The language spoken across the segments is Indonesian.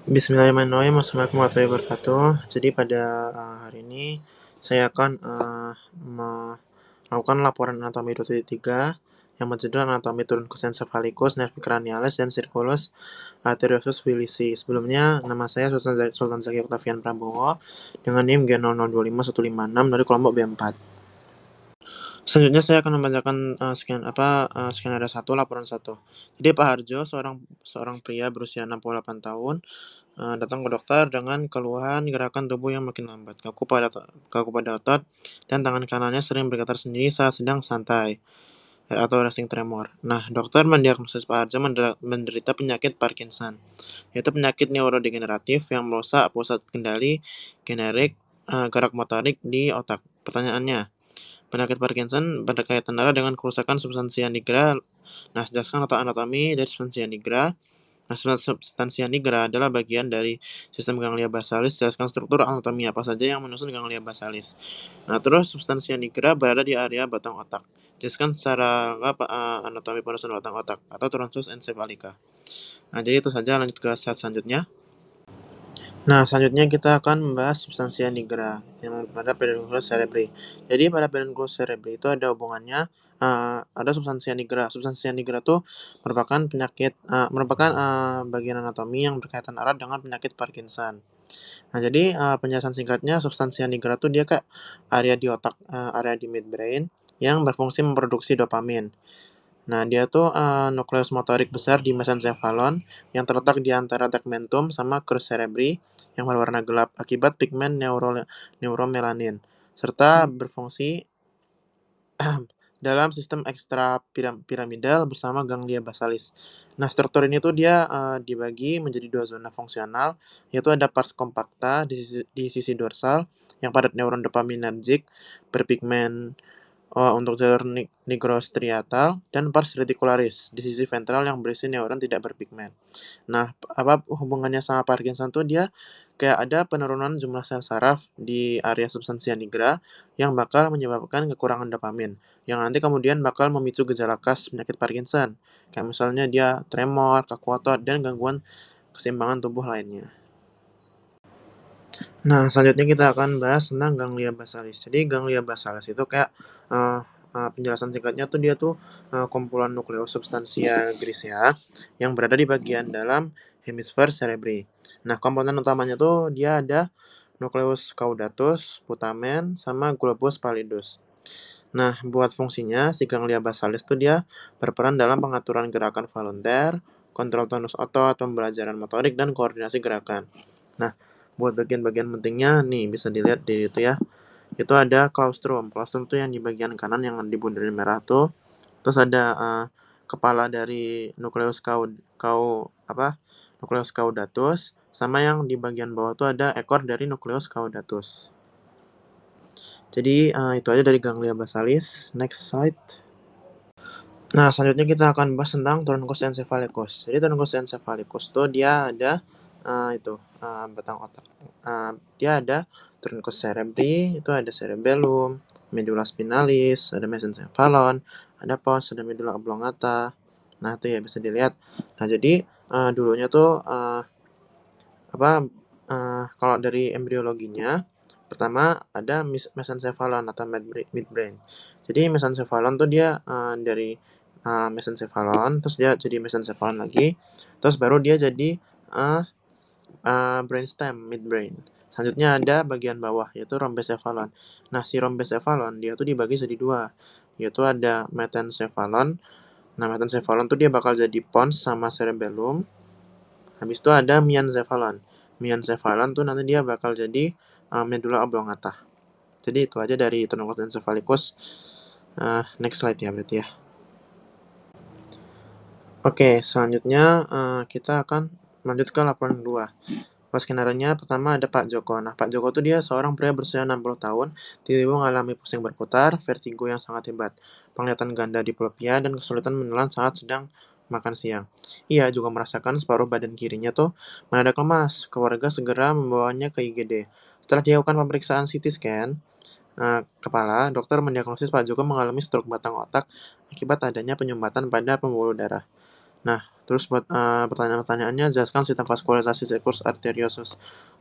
Bismillahirrahmanirrahim. Assalamualaikum warahmatullahi wabarakatuh. Jadi pada hari ini saya akan melakukan laporan anatomi 2.3 yang berjudul anatomi tuberculus encephalitis, nervi cranialis, dan circulus arteriosus wilisi. Sebelumnya nama saya Sultan Zaki Octavian Prabowo dengan NIM G00255156 dari kelompok B4. Selanjutnya saya akan membacakan skenario 1 laporan 1. Jadi Pak Harjo, seorang pria berusia 68 tahun, datang ke dokter dengan keluhan gerakan tubuh yang makin lambat, kaku pada otot, dan tangan kanannya sering bergetar sendiri saat sedang santai atau resting tremor. Nah, dokter mendiagnosis Pak Harjo menderita penyakit Parkinson, yaitu penyakit neurodegeneratif yang merusak pusat kendali generik gerak motorik di otak. Pertanyaannya, penyakit Parkinson berkaitan erat dengan kerusakan substansi nigra. Nah, jelaskan letak anatomi dari substansi nigra. Nah, substansi nigra adalah bagian dari sistem ganglia basalis. Jelaskan struktur anatomi apa saja yang menyusun ganglia basalis. Nah, terus substansi nigra berada di area batang otak. Jelaskan secara lengkap anatomi penyusunan batang otak atau tronsus encephalica. Nah, jadi itu saja, lanjut ke slide selanjutnya. Nah, selanjutnya kita akan membahas substansia nigra yang pada pedunculus cerebri. Jadi pada pedunculus cerebri itu ada hubungannya, ada substansia nigra. Substansia nigra itu merupakan bagian anatomi yang berkaitan erat dengan penyakit Parkinson. Nah, jadi penjelasan singkatnya substansia nigra itu dia kayak area di otak, area di midbrain yang berfungsi memproduksi dopamin. Nah, dia tuh nukleus motorik besar di mesencephalon yang terletak di antara tegmentum sama crus cerebri yang berwarna gelap akibat pigmen neuromelanin, serta berfungsi dalam sistem ekstrapiramidal bersama ganglia basalis. Nah, struktur ini tuh dia dibagi menjadi dua zona fungsional, yaitu ada pars compacta di sisi dorsal yang padat neuron dopaminergic berpigmen untuk jalur nigrostriatal, dan pars reticularis di sisi ventral yang berisi neuron tidak berpigmen. Nah, apa hubungannya sama Parkinson tuh dia kayak ada penurunan jumlah sel saraf di area substansia nigra yang bakal menyebabkan kekurangan dopamin, yang nanti kemudian bakal memicu gejala khas penyakit Parkinson. Kayak misalnya dia tremor, kaku otot, dan gangguan keseimbangan tubuh lainnya. Nah, selanjutnya kita akan bahas tentang ganglia basalis. Jadi ganglia basalis itu kayak penjelasan singkatnya tuh dia tuh kumpulan nukleus substansia grisea yang berada di bagian dalam hemisfer cerebri. Nah, komponen utamanya tuh dia ada nukleus caudatus, putamen, sama globus pallidus. Nah, buat fungsinya si ganglia basalis tuh dia berperan dalam pengaturan gerakan volunter, kontrol tonus otot, pembelajaran motorik, dan koordinasi gerakan. Nah, buat bagian-bagian pentingnya nih bisa dilihat di itu ya. Itu ada claustrum. Claustrum tuh yang di bagian kanan yang di bundaran merah tuh. Terus ada kepala dari nukleus caudatus, sama yang di bagian bawah tuh ada ekor dari nukleus caudatus. Jadi itu aja dari ganglia basalis. Next slide. Nah, selanjutnya kita akan bahas tentang truncus encephalitis. Jadi truncus encephalitis tuh dia ada batang otak. Dia ada truncus cerebri, itu ada cerebellum, medulla spinalis, ada mesencephalon, ada pons, ada medulla oblongata. Nah, itu ya bisa dilihat. Nah, jadi dulunya tuh kalau dari embriologinya, pertama ada mesencephalon atau midbrain. Jadi mesencephalon tuh dia dari mesencephalon, terus dia jadi mesencephalon lagi, terus baru dia jadi brainstem, midbrain. Selanjutnya ada bagian bawah, yaitu rhombocephalon. Nah, si rhombocephalon dia tuh dibagi jadi dua, yaitu ada metencephalon. Nah, metencephalon tuh dia bakal jadi pons sama cerebellum. Habis itu ada meancephalon. Meancephalon tuh nanti dia bakal jadi medulla oblongata. Jadi itu aja dari truncus encephalitis. Next slide ya berarti ya. Oke, selanjutnya kita akan lanjut ke laporan kedua. Skenario-nya pertama ada Pak Joko. Nah, Pak Joko tuh dia seorang pria berusia 60 tahun, tiba-tiba mengalami pusing berputar, vertigo yang sangat hebat, penglihatan ganda diplopia, dan kesulitan menelan saat sedang makan siang. Ia juga merasakan separuh badan kirinya tuh mendadak lemas. Keluarga segera membawanya ke IGD. Setelah dilakukan pemeriksaan CT scan kepala, dokter mendiagnosis Pak Joko mengalami stroke batang otak akibat adanya penyumbatan pada pembuluh darah. Nah, Terus buat pertanyaan-pertanyaannya, jelaskan sistem vaskularisasi siklus arteriosus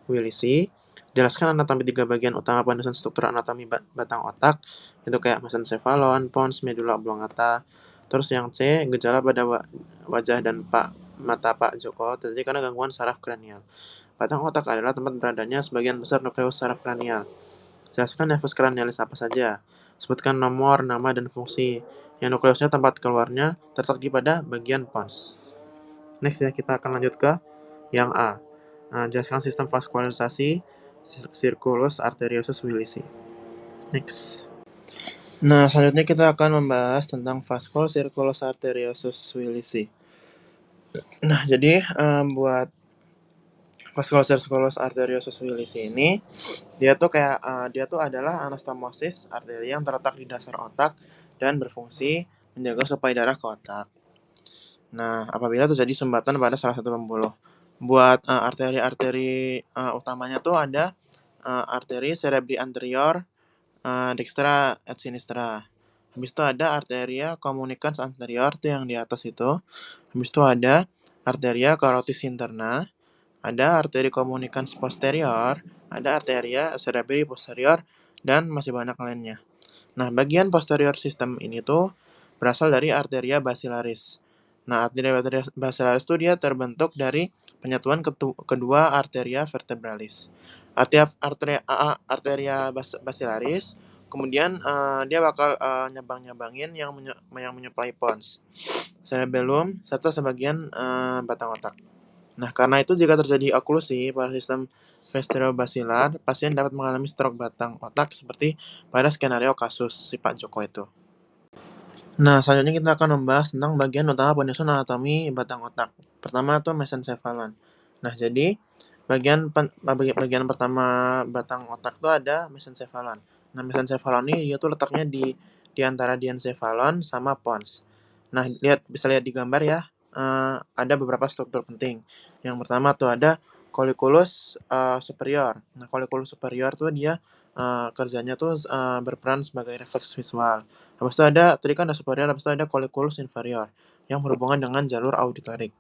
Willisi. Jelaskan anatomi 3 bagian utama penyusun struktur anatomi batang otak, itu kayak mesencephalon, pons, medula oblongata. Terus yang C, gejala pada wajah dan mata Pak Joko terjadi karena gangguan saraf kranial. Batang otak adalah tempat beradanya sebagian besar nukleus saraf kranial. Jelaskan nervus cranialis apa saja. Sebutkan nomor, nama, dan fungsi. Yang nukleusnya tempat keluarnya terletak di pada bagian pons. Next ya, kita akan lanjut ke yang A. Jelaskan sistem vaskularisasi circulus arteriosus Willisi. Next. Nah, selanjutnya kita akan membahas tentang vaskul circulus arteriosus Willisi. Nah, jadi buat vaskul circulus arteriosus Willisi ini, dia tuh adalah anastomosis arteri yang terletak di dasar otak dan berfungsi menjaga suplai darah ke otak. Nah, apabila terjadi sumbatan pada salah satu pembuluh. Buat arteri-arteri utamanya tuh ada arteri cerebri anterior, dextra et sinistra. Habis itu ada arteria communicans anterior tuh yang di atas itu. Habis itu ada arteria carotis interna, ada arteri communicans posterior, ada arteria cerebri posterior, dan masih banyak lainnya. Nah, bagian posterior sistem ini tuh berasal dari arteria basilaris. Nah, arteria basilaris tuh dia terbentuk dari penyatuan kedua arteria vertebralis. Arteria basilaris, kemudian dia bakal nyambangin yang menyuplai pons, cerebellum, serta sebagian batang otak. Nah, karena itu jika terjadi oklusi pada sistem vestibular, pasien dapat mengalami stroke batang otak seperti pada skenario kasus si Pak Joko itu. Nah, selanjutnya kita akan membahas tentang bagian utama penyusun anatomi batang otak. Pertama tuh mesencephalon. Nah, jadi bagian pertama batang otak tuh ada mesencephalon. Nah, mesencephalon ini dia tuh letaknya di antara diencephalon sama pons. Nah, bisa lihat di gambar ya. Ada beberapa struktur penting. Yang pertama tuh ada colliculus superior. Nah, colliculus superior tuh dia kerjanya tuh berperan sebagai refleks visual. Habis itu tadi kan ada superior, habis itu ada colliculus inferior yang berhubungan dengan jalur auditorik.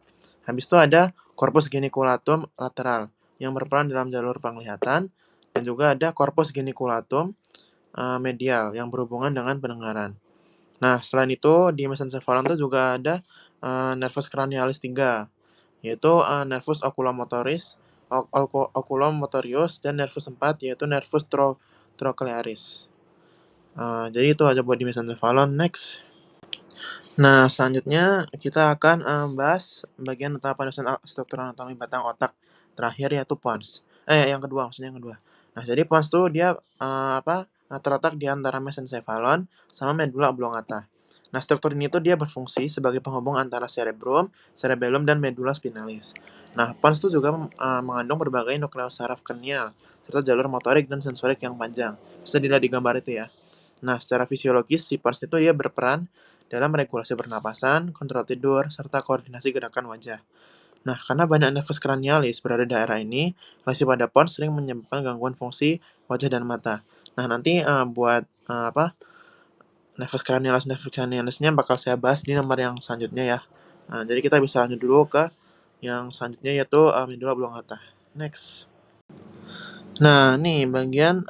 Habis itu ada corpus geniculatum lateral yang berperan dalam jalur penglihatan, dan juga ada corpus geniculatum medial yang berhubungan dengan pendengaran. Nah, selain itu di mesencephalon itu juga ada nervus cranialis 3, yaitu nervus oculomotoris, oculomotorius, dan nervus 4 yaitu nervus trochlearis. Jadi itu aja buat di mesencephalon. Next. Nah, selanjutnya kita akan bahas bagian utama penyusunan struktur anatomi batang otak terakhir yaitu pons. Yang kedua, maksudnya yang kedua. Nah, jadi pons tuh dia terletak di antara mesencephalon sama medula oblongata. Nah, struktur ini tuh dia berfungsi sebagai penghubung antara cerebellum, dan medula spinalis. Nah, pons tuh juga mengandung berbagai nukleus saraf kranial serta jalur motorik dan sensorik yang panjang. Bisa dilihat di gambar itu ya. Nah, secara fisiologis si pons itu dia berperan dalam regulasi pernapasan, kontrol tidur, serta koordinasi gerakan wajah. Nah, karena banyak nervus cranialis berada di daerah ini, lesi pada pons sering menyebabkan gangguan fungsi wajah dan mata. Nah, nanti buat nervus cranialisnya bakal saya bahas di nomor yang selanjutnya ya. Nah, jadi kita bisa lanjut dulu ke yang selanjutnya yaitu medula oblongata. Next. Nah, nih bagian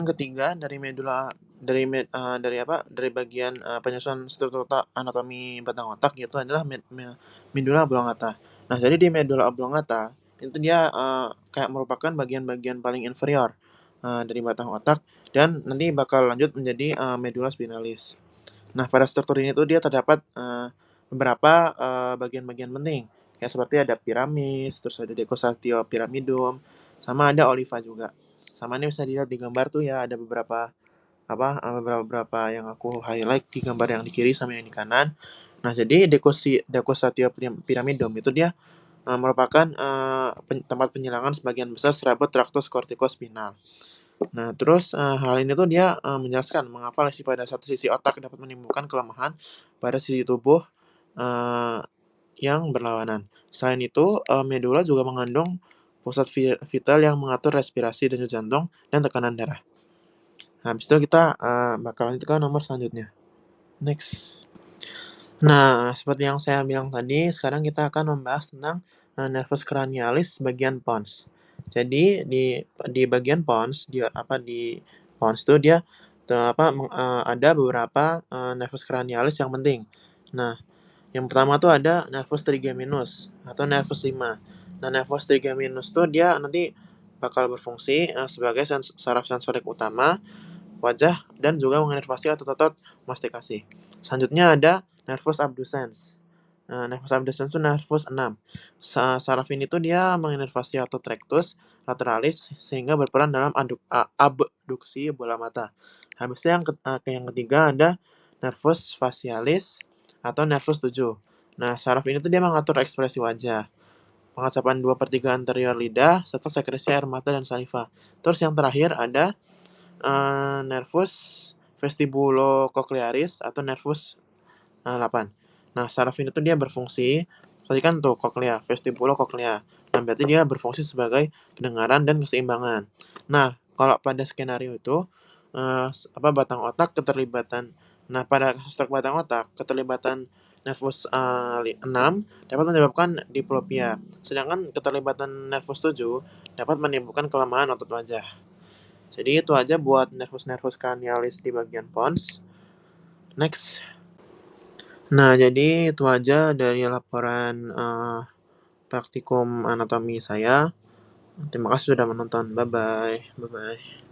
ketiga dari medula dari bagian penyusunan struktur anatomi batang otak yaitu adalah medula oblongata. Nah, jadi di medula oblongata itu dia kayak merupakan bagian-bagian paling inferior dari batang otak dan nanti bakal lanjut menjadi medula spinalis. Nah, pada struktur ini tuh dia terdapat beberapa bagian-bagian penting. Kayak seperti ada piramis, terus ada decostatio pyramidum, sama ada oliva juga. Sama ini bisa dilihat di gambar tuh ya, ada beberapa yang aku highlight di gambar yang di kiri sama yang di kanan. Nah, jadi decostatio pyramidum itu dia merupakan tempat penyilangan sebagian besar serabut traktus corticospinal. Nah, terus hal ini tuh dia menjelaskan mengapa lesi pada satu sisi otak dapat menimbulkan kelemahan pada sisi tubuh yang berlawanan. Selain itu, medula juga mengandung pusat vital yang mengatur respirasi, denyut jantung, dan tekanan darah. Habis itu kita bakal lanjut ke nomor selanjutnya. Next. Nah, seperti yang saya bilang tadi, sekarang kita akan membahas tentang, nervus cranialis bagian pons. Jadi di bagian pons, di pons itu dia ada beberapa, nervus cranialis yang penting. Nah, yang pertama tuh ada nervus trigeminus atau nervus 5. Nah, nervus trigeminus tuh dia nanti bakal berfungsi, sebagai saraf sensorik utama wajah, dan juga menginervasi otot-otot mastikasi. Selanjutnya ada nervus abducens. Nah, nervus abducens itu nervus 6. Saraf ini tuh dia menginervasi otot rectus lateralis sehingga berperan dalam abduksi bola mata. Habis itu yang ketiga ada nervus facialis atau nervus 7. Nah, saraf ini tuh dia mengatur ekspresi wajah, pengasapan 2/3 anterior lidah, serta sekresi air mata dan saliva. Terus yang terakhir ada nervus vestibulocochlearis atau nervus 8. Nah, saraf ini tuh dia berfungsi, tadi kan tuh cochlea, vestibulocochlear. Nah, berarti dia berfungsi sebagai pendengaran dan keseimbangan. Nah, kalau pada skenario itu, batang otak keterlibatan. Nah, pada kasus stroke batang otak, keterlibatan nervus 6 dapat menyebabkan diplopia, sedangkan keterlibatan nervus 7 dapat menimbulkan kelemahan otot wajah. Jadi itu aja buat nervus-nervus cranialis di bagian pons. Next. Nah, jadi itu aja dari laporan, praktikum anatomi saya. Terima kasih sudah menonton. Bye-bye. Bye-bye.